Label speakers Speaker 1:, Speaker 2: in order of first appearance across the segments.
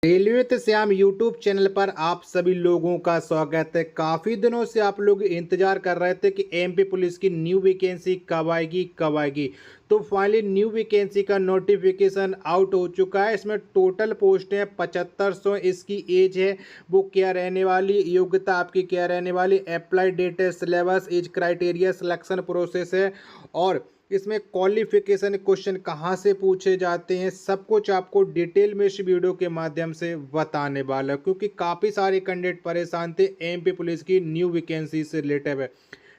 Speaker 1: Railway ते Shyam YouTube channel पर आप सभी लोगों का स्वागत है। काफ़ी दिनों से आप लोग इंतजार कर रहे थे कि एमपी पुलिस की न्यू वैकेंसी कब आएगी। तो फाइनली न्यू वैकेंसी का नोटिफिकेशन आउट हो चुका है। इसमें टोटल पोस्ट है 7500। इसकी एज है वो क्या रहने वाली, योग्यता आपकी क्या रहने वाली, अप्लाई डेट है, syllabus, age criteria, selection process है और इसमें क्वालिफिकेशन क्वेश्चन कहाँ से पूछे जाते हैं, सब कुछ आपको डिटेल में इस वीडियो के माध्यम से बताने वाला है। क्योंकि काफ़ी सारे कैंडिडेट परेशान थे एमपी पुलिस की न्यू वैकेंसी से रिलेटेड है।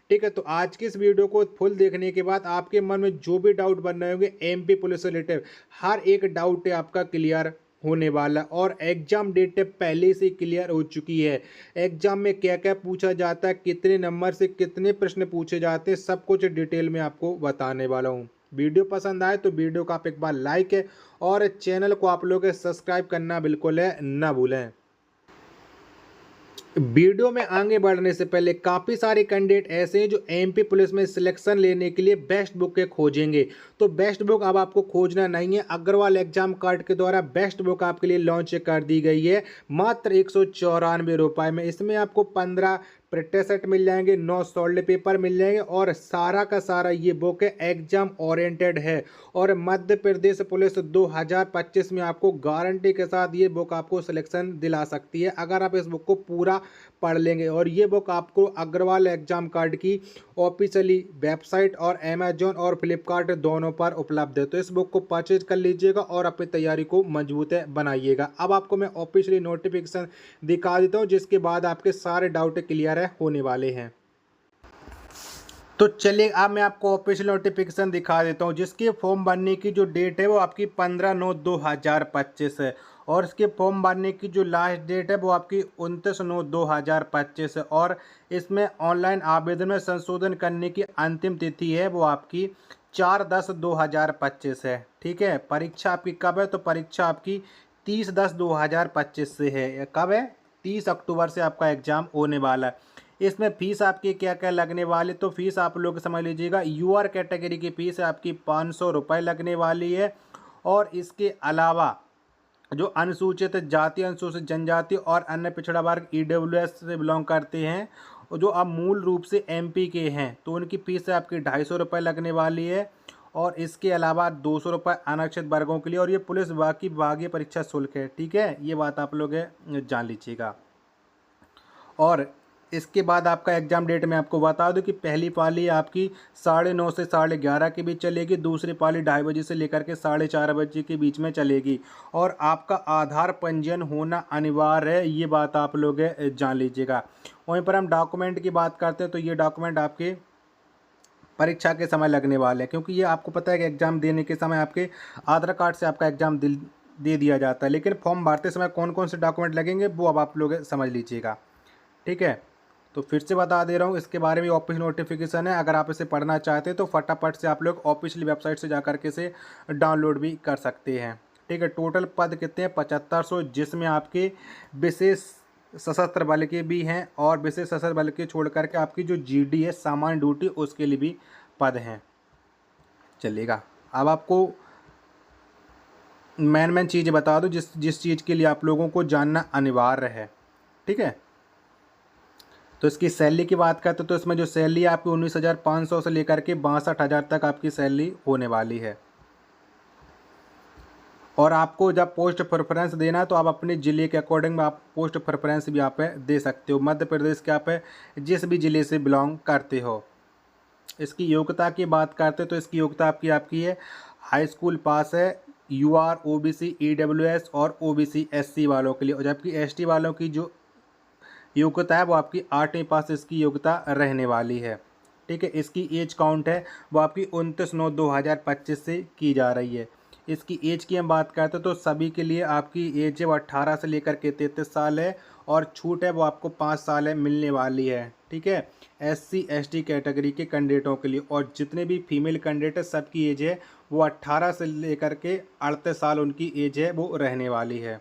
Speaker 1: ठीक है, तो आज की इस वीडियो को फुल देखने के बाद आपके मन में जो भी डाउट बन रहे होंगे एमपी पुलिस से रिलेटेड, हर एक डाउट है आपका क्लियर होने वाला। और एग्जाम डेट पहले से क्लियर हो चुकी है। एग्जाम में क्या क्या पूछा जाता है, कितने नंबर से कितने प्रश्न पूछे जाते हैं, सब कुछ डिटेल में आपको बताने वाला हूँ। वीडियो पसंद आए तो वीडियो को आप एक बार लाइक है और चैनल को आप लोग सब्सक्राइब करना बिल्कुल है ना भूलें। वीडियो में आगे बढ़ने से पहले काफ़ी सारे कैंडिडेट ऐसे हैं जो एमपी पुलिस में सिलेक्शन लेने के लिए बेस्ट बुक के खोजेंगे। तो बेस्ट बुक अब आपको खोजना नहीं है। अग्रवाल एग्जाम कार्ड के द्वारा बेस्ट बुक आपके लिए लॉन्च कर दी गई है मात्र 194 रुपये में। इसमें आपको 15 प्रैक्टिस सेट मिल जाएंगे, 9 सॉल्ड पेपर मिल जाएंगे और सारा का सारा ये बुक है एग्जाम ओरिएंटेड है। और मध्य प्रदेश पुलिस 2025 में आपको गारंटी के साथ ये बुक आपको सिलेक्शन दिला सकती है अगर आप इस बुक को पूरा पढ़ लेंगे। और ये बुक आपको अग्रवाल एग्जाम कार्ड की ऑफिशियली वेबसाइट और अमेजोन और फ्लिपकार्ट दोनों पर उपलब्ध है। तो इस बुक को परचेज कर लीजिएगा और अपनी तैयारी को मजबूत बनाइएगा। अब आपको मैं ऑफिशियली नोटिफिकेशन दिखा देता हूँ जिसके बाद आपके सारे डाउट क्लियर होने वाले हैं। तो चलिए अब मैं आपको ऑफिशियल नोटिफिकेशन दिखा देता हूँ जिसके फॉर्म भरने की जो डेट है वो आपकी 15/9/2025 है। और इसके फॉर्म भरने की जो लास्ट डेट है वो आपकी 29/9/2025 है। और इसमें ऑनलाइन आवेदन में संशोधन करने की अंतिम तिथि है वो आपकी 4/10/2025 है। ठीक है, परीक्षा आपकी कब है, तो परीक्षा आपकी 30/10/2025 से है। कब है, 30 अक्टूबर से आपका एग्जाम होने वाला है। इसमें फीस आपकी क्या क्या लगने वाली, तो फीस आप लोग समझ लीजिएगा। यूआर कैटेगरी की फीस आपकी 500 रुपये लगने वाली है। और इसके अलावा जो अनुसूचित जाति, अनुसूचित जनजाति और अन्य पिछड़ा वर्ग ईडब्ल्यूएस से बिलोंग करते हैं और जो अब मूल रूप से एमपी के हैं, तो उनकी फीस आपकी 250 रुपये लगने वाली है। और इसके अलावा 200 रुपये अनारक्षित वर्गों के लिए। और ये पुलिस बाकी विभागीय परीक्षा शुल्क है। ठीक है, ये बात आप लोग जान लीजिएगा। और इसके बाद आपका एग्ज़ाम डेट में आपको बता दूं कि पहली पाली आपकी 9:30 से 11:30 के बीच चलेगी, दूसरी पाली 2:30 बजे से लेकर के 4:30 बजे के बीच में चलेगी। और आपका आधार पंजीयन होना अनिवार्य है, ये बात आप लोग जान लीजिएगा। वहीं पर हम डॉक्यूमेंट की बात करते हैं तो ये डॉक्यूमेंट आपके परीक्षा के समय लगने वाले हैं। क्योंकि ये आपको पता है कि एग्ज़ाम देने के समय आपके आधार कार्ड से आपका एग्ज़ाम दे दिया जाता है। लेकिन फॉर्म भरते समय कौन कौन से डॉक्यूमेंट लगेंगे वो अब आप लोग समझ लीजिएगा। ठीक है, तो फिर से बता दे रहा हूँ, इसके बारे में ऑफिशियल नोटिफिकेशन है। अगर आप इसे पढ़ना चाहते हैं तो फटाफट से आप लोग ऑफिशियल वेबसाइट से जाकर के इसे डाउनलोड भी कर सकते हैं। ठीक है, टोटल पद कितने हैं, 7500, जिसमें आपके विशेष सशस्त्र बल के भी हैं और विशेष सशस्त्र बल के छोड़ करके आपकी जो जीडी है सामान्य ड्यूटी, उसके लिए भी पद हैं। चलिएगा, अब आपको मेन चीज़ बता दूँ जिस चीज़ के लिए आप लोगों को जानना अनिवार्य है। ठीक है, तो इसकी सैलरी की बात करते तो इसमें जो सैलरी है आपकी 19,500 से लेकर के 62,000 तक आपकी सैलरी होने वाली है। और आपको जब पोस्ट प्रेफरेंस देना है तो आप अपने ज़िले के अकॉर्डिंग में आप पोस्ट प्रेफरेंस भी आप दे सकते हो। मध्य प्रदेश के आप जिस भी ज़िले से बिलोंग करते हो। इसकी योग्यता की बात करते तो इसकी योग्यता आपकी है हाई स्कूल पास है, यूआर, ओबीसी, ईडब्ल्यूएस और ओबीसी एससी वालों के लिए। और जबकि एसटी वालों की जो योग्यता है वो आपकी 8वीं पास इसकी योग्यता रहने वाली है। ठीक है, इसकी एज काउंट है वो आपकी 29/9/2025 से की जा रही है। इसकी एज की हम बात करते हैं तो सभी के लिए आपकी एज है वो 18 से लेकर के 33 साल है। और छूट है वो आपको 5 साल है मिलने वाली है। ठीक है, एससी एसटी कैटेगरी के कैंडिडेटों के लिए। और जितने भी फीमेल कैंडिडेट है सबकी एज है वो 18 से लेकर के 38 साल उनकी एज है वो रहने वाली है।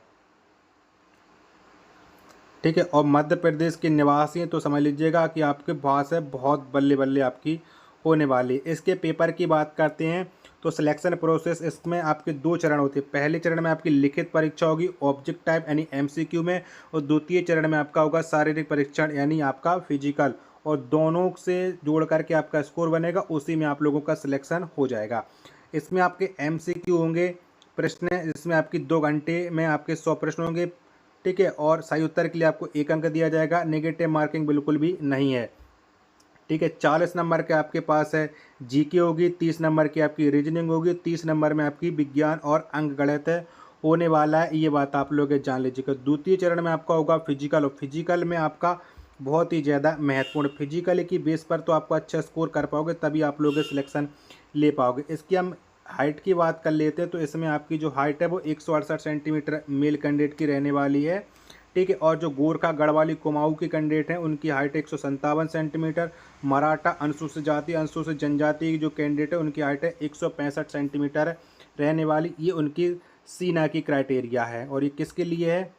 Speaker 1: ठीक है, और मध्य प्रदेश के निवासी हैं तो समझ लीजिएगा कि आपके पास है बहुत बल्ले बल्ले आपकी होने वाली है। इसके पेपर की बात करते हैं तो सिलेक्शन प्रोसेस इसमें आपके 2 चरण होते हैं। पहले चरण में आपकी लिखित परीक्षा होगी ऑब्जेक्ट टाइप यानी MCQ में, और द्वितीय चरण में आपका होगा शारीरिक परीक्षण यानी आपका फिजिकल, और दोनों से जोड़ करके आपका स्कोर बनेगा, उसी में आप लोगों का सिलेक्शन हो जाएगा। इसमें आपके MCQ होंगे प्रश्न, जिसमें आपकी 2 घंटे में आपके 100 प्रश्न होंगे, ठीक है, और सही उत्तर के लिए आपको 1 अंक दिया जाएगा, नेगेटिव मार्किंग बिल्कुल भी नहीं है, ठीक है। 40 नंबर के आपके पास है GK होगी, 30 नंबर की आपकी रीजनिंग होगी, 30 नंबर में आपकी विज्ञान और अंक गणित होने वाला है, ये बात आप लोग जान लीजिएगा। द्वितीय चरण में आपका होगा फिजिकल, और फिजिकल में आपका बहुत ही ज़्यादा महत्वपूर्ण, फिजिकल की बेस पर तो आपको अच्छा स्कोर कर पाओगे, तभी आप लोग सिलेक्शन ले पाओगे। इसकी हम हाइट की बात कर लेते हैं, तो इसमें आपकी जो हाइट है वो 168 सेंटीमीटर मेल कैंडिडेट की रहने वाली है, ठीक है। और जो गोरखा गढ़वाली कुमाऊं की कैंडिडेट हैं उनकी हाइट 157 सेंटीमीटर, मराठा अनुसूचित जाति अनुसूचित जनजाति की जो कैंडिडेट है उनकी हाइट है 165 सेंटीमीटर रहने वाली, ये उनकी सीना की क्राइटेरिया है। और ये किसके लिए है,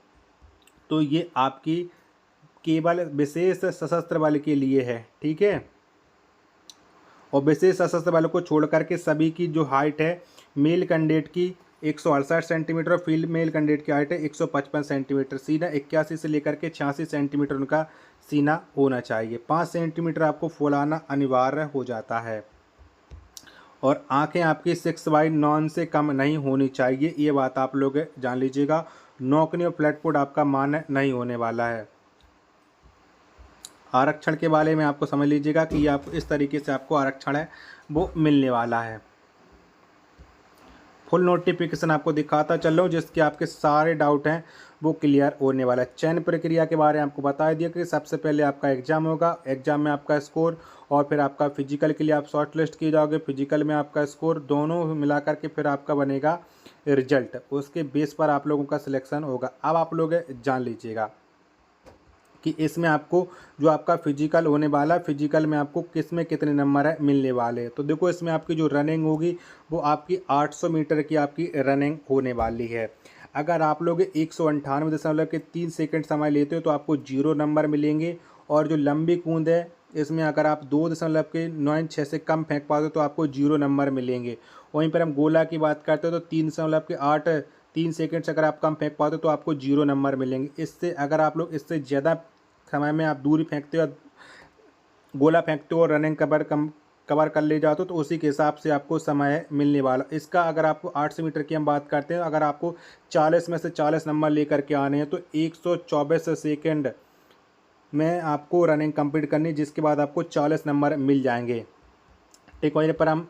Speaker 1: तो ये आपकी केवल विशेष सशस्त्र बल के लिए है, ठीक है। और विशेष सशस्त्र बल को छोड़ करके सभी की जो हाइट है मेल कैंडिडेट की 168 सेंटीमीटर, और फीमेल कैंडिडेट की हाइट है 155 सेंटीमीटर। सीना 81 से लेकर के 86 सेंटीमीटर उनका सीना होना चाहिए। 5 सेंटीमीटर आपको फुलाना अनिवार्य हो जाता है, और आंखें आपकी 6/9 से कम नहीं होनी चाहिए, ये बात आप लोग जान लीजिएगा। नौकनी और फ्लैटफुट आपका मान्य नहीं होने वाला है। आरक्षण के बारे में आपको समझ लीजिएगा कि आप इस तरीके से आपको आरक्षण है वो मिलने वाला है। फुल नोटिफिकेशन आपको दिखाता चल रहा हूँ, जिसके आपके सारे डाउट हैं वो क्लियर होने वाला है। चयन प्रक्रिया के बारे में आपको बता दिया कि सबसे पहले आपका एग्जाम होगा, एग्जाम में आपका स्कोर, और फिर आपका फिजिकल के लिए आप शॉर्ट लिस्ट किए जाओगे, फिजिकल में आपका स्कोर, दोनों मिलाकर के फिर आपका बनेगा रिजल्ट, उसके बेस पर आप लोगों का सिलेक्शन होगा। अब आप लोग जान लीजिएगा कि इसमें आपको जो आपका फिजिकल होने वाला है, फिजिकल में आपको किस में कितने नंबर है मिलने वाले हैं। तो देखो इसमें आपकी जो रनिंग होगी वो आपकी 800 मीटर की आपकी रनिंग होने वाली है। अगर आप लोग 198.3 सेकंड समय लेते हो तो आपको 0 नंबर मिलेंगे, और जो लंबी कूद है इसमें अगर आप 2.96 से कम फेंक पाते हो तो आपको 0 नंबर मिलेंगे। वहीं पर हम गोला की बात करते हो तो 3 सेकंड से अगर आप कम फेंक पाते हो तो आपको 0 नंबर मिलेंगे। इससे अगर आप लोग इससे ज़्यादा समय में आप दूरी फेंकते हो, गोला फेंकते हो और रनिंग कवर कर ले जाते हो तो उसी के हिसाब से आपको समय मिलने वाला। इसका अगर आपको 800 मीटर की हम बात करते हैं, अगर आपको 40 में से 40 नंबर लेकर के आने हैं तो 124 सेकंड में आपको रनिंग कंप्लीट करनी है, जिसके बाद आपको 40 नंबर मिल जाएंगे, ठीक। वहीं पर हम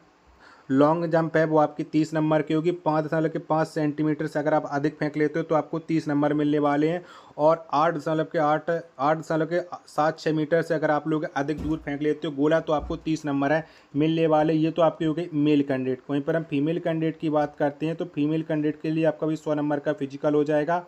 Speaker 1: लॉन्ग जंप है वो आपकी 30 नंबर की होगी, 5.5 सेंटीमीटर से अगर आप अधिक फेंक लेते हो तो आपको 30 नंबर मिलने वाले हैं, और 8.76 मीटर से अगर आप लोग अधिक दूर फेंक लेते हो गोला तो आपको 30 नंबर है मिलने वाले। ये तो आपकी हो गई मेल कैंडिडेट। वहीं पर हम फीमेल कैंडिडेट की बात करते हैं तो फीमेल कैंडिडेट के लिए आपका भी 100 नंबर का फिजिकल हो जाएगा,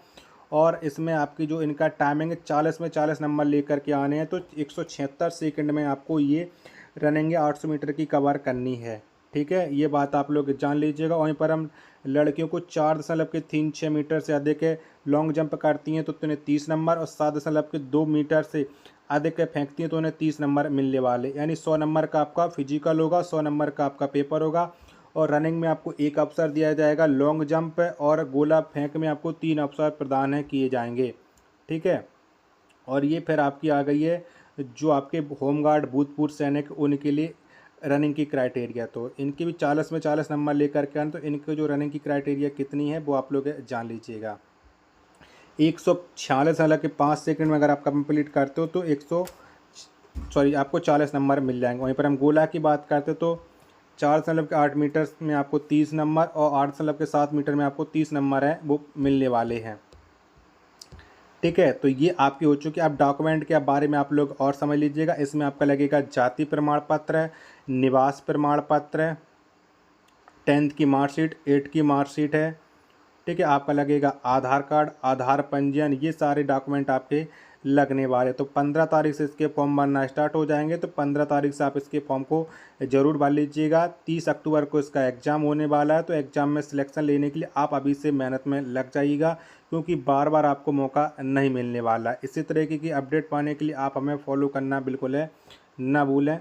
Speaker 1: और इसमें आपकी जो इनका टाइमिंग है 40 में 40 नंबर लेकर के आने हैं, तो 176 सेकंड में आपको ये रनिंग 800 मीटर की कवर करनी है, ठीक है। ये बात आप लोग जान लीजिएगा। वहीं पर हम लड़कियों को 4.36 मीटर से अधिक लॉन्ग जंप करती हैं तो उन्हें 30 नंबर, और 7.2 मीटर से अधिक फेंकती हैं तो उन्हें 30 नंबर मिलने वाले, यानी 100 नंबर का आपका फिजिकल होगा, 100 नंबर का आपका पेपर होगा। और रनिंग में आपको 1 अवसर दिया जाएगा, लॉन्ग जंप और गोला फेंक में आपको 3 अवसर प्रदान किए जाएंगे, ठीक है। और ये फिर आपकी आ गई है जो आपके होमगार्ड भूतपूर्व सैनिक उनके लिए रनिंग की क्राइटेरिया, तो इनकी भी 40 में 40 नंबर लेकर के आए, तो इनके जो रनिंग की क्राइटेरिया कितनी है वो आप लोग जान लीजिएगा। 146 हालांकि 5 सेकंड में अगर आप कंप्लीट करते हो तो आपको 40 नंबर मिल जाएंगे। वहीं पर हम गोला की बात करते हो तो 4.8 मीटर में आपको 30 नंबर, और 8.7 मीटर में आपको 30 नंबर है वो मिलने वाले हैं, ठीक है। तो ये आपकी हो चुकी है। अब डॉक्यूमेंट के बारे में आप लोग और समझ लीजिएगा। इसमें आपका लगेगा जाति प्रमाण पत्र, निवास प्रमाण पत्र, 10th की मार्कशीट, 8 की मार्कशीट है, ठीक है। आपका लगेगा आधार कार्ड, आधार पंजीयन, ये सारे डॉक्यूमेंट आपके लगने वाले। तो 15 तारीख से इसके फॉर्म भरना स्टार्ट हो जाएंगे, तो 15 तारीख से आप इसके फॉर्म को ज़रूर भर लीजिएगा। 30 अक्टूबर को इसका एग्ज़ाम होने वाला है, तो एग्ज़ाम में सिलेक्शन लेने के लिए आप अभी से मेहनत में लग जाइएगा, क्योंकि बार बार आपको मौका नहीं मिलने वाला है। इसी तरीके की अपडेट पाने के लिए आप हमें फॉलो करना बिल्कुल है ना भूलें।